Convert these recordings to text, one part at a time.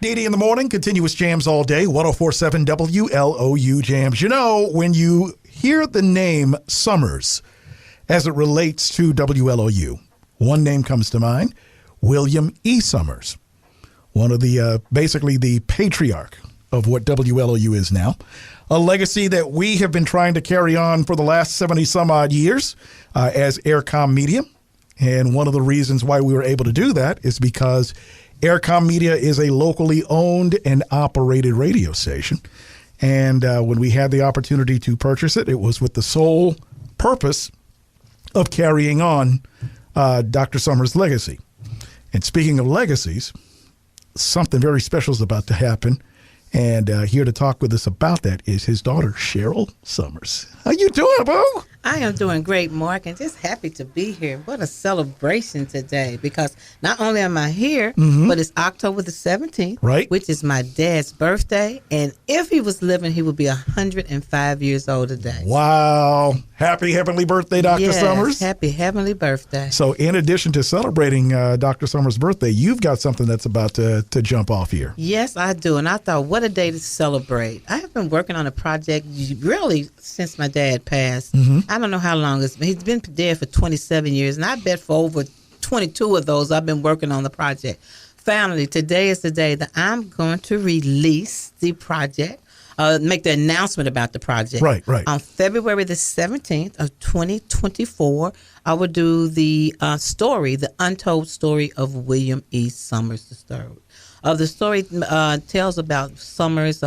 DD in the morning, continuous jams all day, 104.7 WLOU jams. You know, when you hear the name Summers as it relates to WLOU, one name comes to mind, William E. Summers, one of the, basically the patriarch of what WLOU is now. A legacy that we have been trying to carry on for the last 70 some odd years as Aircom Media. And one of the reasons why we were able to do that is because Aircom Media is a locally owned and operated radio station. And when we had the opportunity to purchase it, it was with the sole purpose of carrying on Dr. Summers' legacy. And speaking of legacies, something very special is about to happen. And here to talk with us about that is his daughter, Sheryll Summers. How you doing, boo? I am doing great, Mark, and just happy to be here. What a celebration today, because not only am I here, but it's October the 17th, right, which is my dad's birthday. And if he was living, he would be 105 years old today. Wow. Happy heavenly birthday, Dr. Summers. Happy heavenly birthday. So in addition to celebrating Dr. Summers' birthday, you've got something that's about to jump off here. Yes, I do. And I thought, what a day to celebrate. I have been working on a project really since my dad passed. I don't know how long it's been. He's been dead for 27 years, and I bet for over 22 of those I've been working on the project. Family, today is the day that I'm going to release the project, make the announcement about the project. Right. On February the 17th of 2024, I will do the story, the untold story of William E. Summers III. The story tells about Summers,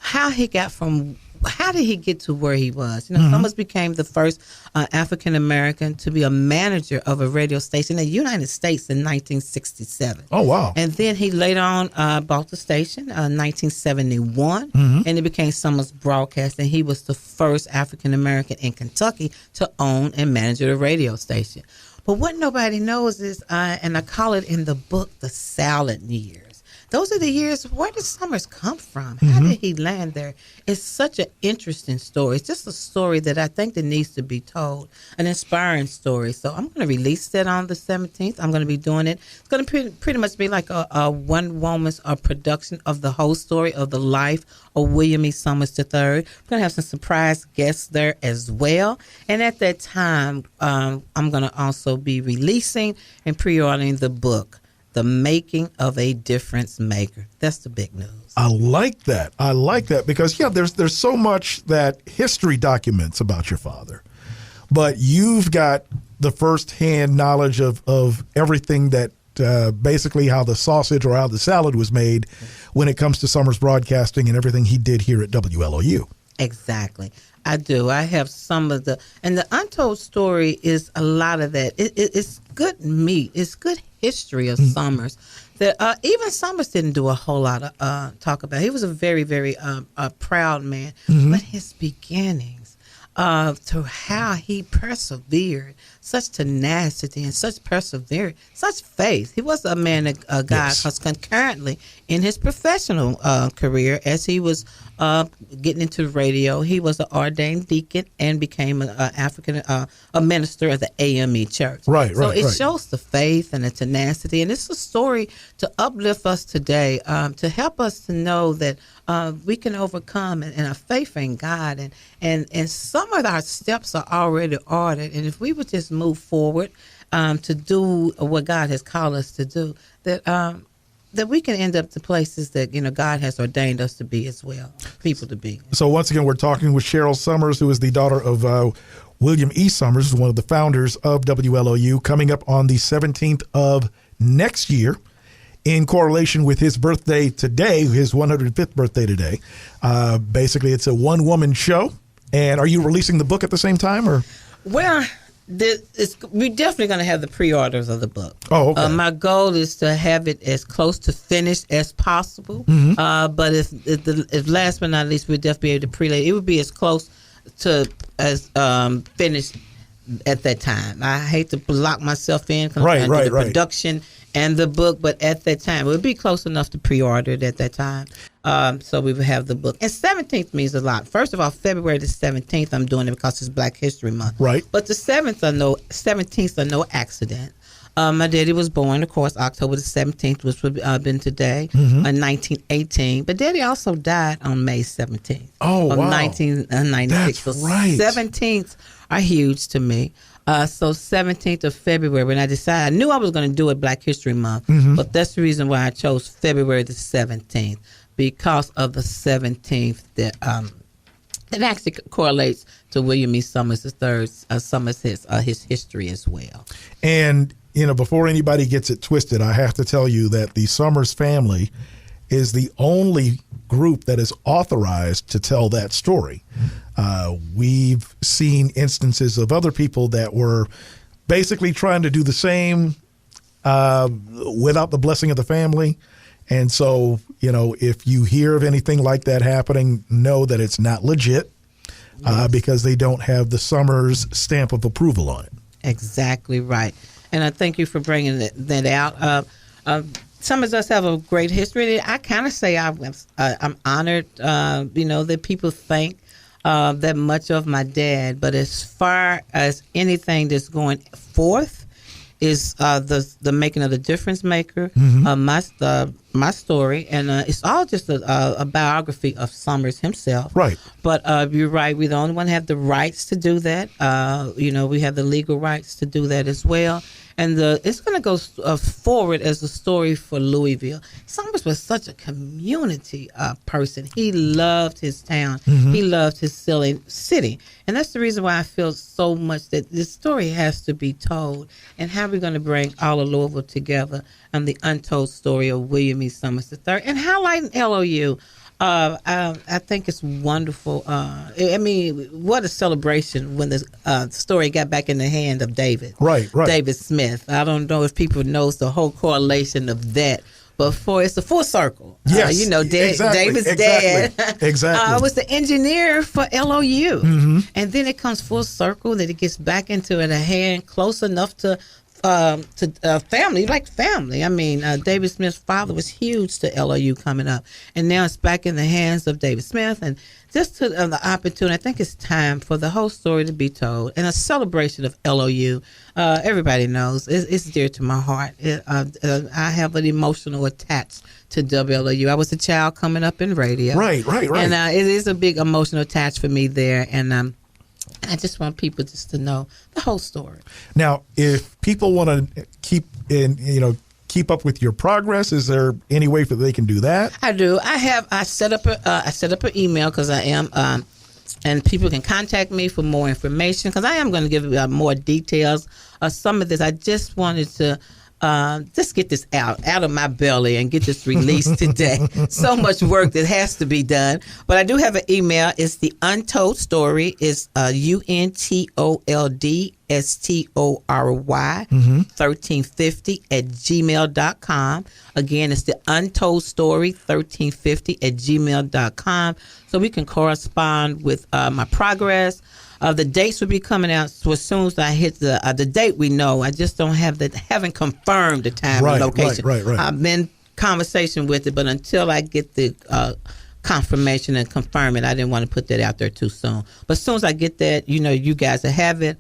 how did he get to where he was? You know, Summers became the first African American to be a manager of a radio station in the United States in 1967. Oh, wow. And then he later on bought the station in 1971, and it became Summers Broadcasting. He was the first African American in Kentucky to own and manage a radio station. But what nobody knows is, and I call it in the book, the salad years. Those are the years, where did Summers come from? How did he land there? It's such an interesting story. It's just a story that I think that needs to be told, an inspiring story. So I'm going to release that on the 17th. I'm going to be doing it. It's going to pretty much be like a one-woman's production of the whole story of the life of William E. Summers III. We're going to have some surprise guests there as well. And at that time, I'm going to also be releasing and pre-ordering the book, The Making of a Difference Maker. That's the big news. I like that. Because, there's so much that history documents about your father, but you've got the firsthand knowledge of everything that basically how the sausage or how the salad was made when it comes to Summers Broadcasting and everything he did here at WLOU. Exactly. I do. I have some of and the untold story is a lot of that. It's good meat. It's good history of Summers that even Summers didn't do a whole lot of talk about. He was a very, very proud man, but his beginnings to how he persevered, such tenacity and such perseverance, such faith. He was a man of God, because concurrently in his professional career, as he was getting into radio, he was an ordained deacon and became a minister of the AME Church. Right. It shows the faith and the tenacity, and it's a story to uplift us today, to help us to know that we can overcome and our faith in God, and some of our steps are already ordered, and if we would just move forward to do what God has called us to do, that we can end up to places that God has ordained us to be as well, people to be. So once again, we're talking with Sheryll Summers, who is the daughter of William E. Summers, one of the founders of WLOU, coming up on the 17th of next year, in correlation with his birthday today, his 105th birthday today. Basically, it's a one-woman show. And are you releasing the book at the same time, or? Well, we're definitely going to have the pre-orders of the book. Oh, okay. My goal is to have it as close to finished as possible. But if last but not least, we'll definitely be able to pre-lay. It would be as close to as finished at that time. I hate to block myself in. Right. Production and the book, but at that time, it would be close enough to pre-order it at that time. So we would have the book. And 17th means a lot. First of all, February the 17th, I'm doing it because it's Black History Month. Right. But the 17th are no accident. My daddy was born, of course, October the 17th, which would have been today, in 1918. But Daddy also died on May 17th of 1996. That's so right. 17th are huge to me. So 17th of February, when I decided, I knew I was going to do it Black History Month, but that's the reason why I chose February the 17th, because of the 17th that it actually correlates to William E. Summers III's Summers his history as well. And, before anybody gets it twisted, I have to tell you that the Summers family is the only group that is authorized to tell that story. We've seen instances of other people that were basically trying to do the same without the blessing of the family. And so, if you hear of anything like that happening, know that it's not legit because they don't have the Summers stamp of approval on it. Exactly right. And I thank you for bringing that out. Summers does have a great history. I kind of say I'm honored, that people think that much of my dad. But as far as anything that's going forth, is the making of the difference maker, my story, and it's all just a biography of Summers himself. Right. But you're right. We the only one have the rights to do that. We have the legal rights to do that as well. And it's going to go forward as a story for Louisville. Summers was such a community person. He loved his town. He loved his city. And that's the reason why I feel so much that this story has to be told. And how we're going to bring all of Louisville together and the untold story of William E. Summers III. And highlighting LOU. I think it's wonderful. What a celebration when the story got back in the hand of David. Right. David Smith. I don't know if people knows the whole correlation of that, but it's a full circle. Yes, David's dad exactly. was the engineer for LOU. And then it comes full circle that it gets back into the hand close enough to family, like family. David Smith's father was huge to LOU coming up, and now it's back in the hands of David Smith, and just to the opportunity. I think it's time for the whole story to be told, and a celebration of LOU. Everybody knows it's dear to my heart. I have an emotional attached to WLOU. I was a child coming up in radio, right, and it is a big emotional attach for me there, and I just want people just to know the whole story. Now, if people want to keep up with your progress, is there any way that they can do that? I do. I set up an email because I am, and people can contact me for more information because I am going to give more details. Some of this I just wanted to. Just get this out of my belly and get this released today. So much work that has to be done. But I do have an email. It's the Untold Story. It's UNTOLDSTORY 1350 @gmail.com. Again, it's the Untold Story 1350 @gmail.com. So we can correspond with my progress. The dates will be coming out so as soon as I hit the date. We know. I just haven't confirmed the time and location. Right. I've been conversation with it, but until I get the confirmation and confirm it, I didn't want to put that out there too soon. But as soon as I get that, you guys will have it,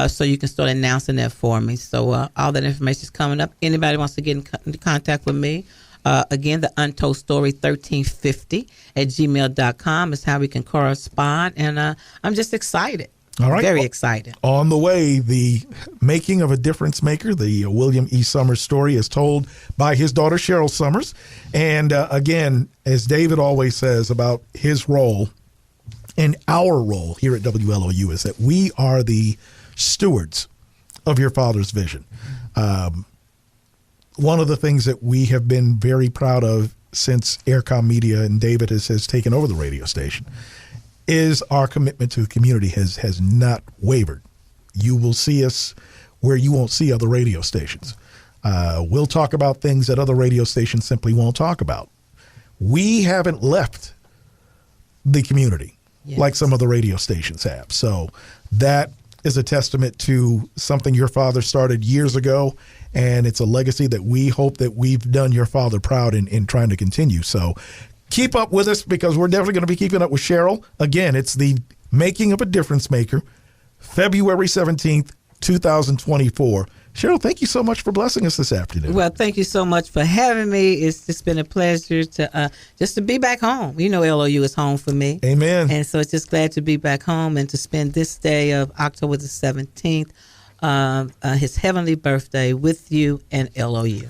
so you can start announcing that for me. So all that information is coming up. Anybody wants to get in contact with me? Again, the Untold Story 1350 @gmail.com is how we can correspond. And I'm just excited. All right. Very excited. On the way, the making of a difference maker, the William E. Summers story is told by his daughter, Sheryll Summers. And again, as David always says about his role and our role here at WLOU is that we are the stewards of your father's vision. One of the things that we have been very proud of since Aircom Media and David has taken over the radio station is our commitment to the community has not wavered. You will see us where you won't see other radio stations. We'll talk about things that other radio stations simply won't talk about. We haven't left the community like some other radio stations have. So that is a testament to something your father started years ago, and it's a legacy that we hope that we've done your father proud in trying to continue. So keep up with us because we're definitely going to be keeping up with Sheryll. Again, it's the Making of a Difference Maker, February 17th, 2024. Sheryll, thank you so much for blessing us this afternoon. Well, thank you so much for having me. It's just been a pleasure to just to be back home. You know, LOU is home for me. Amen. And so it's just glad to be back home and to spend this day of October the 17th, his heavenly birthday, with you and LOU.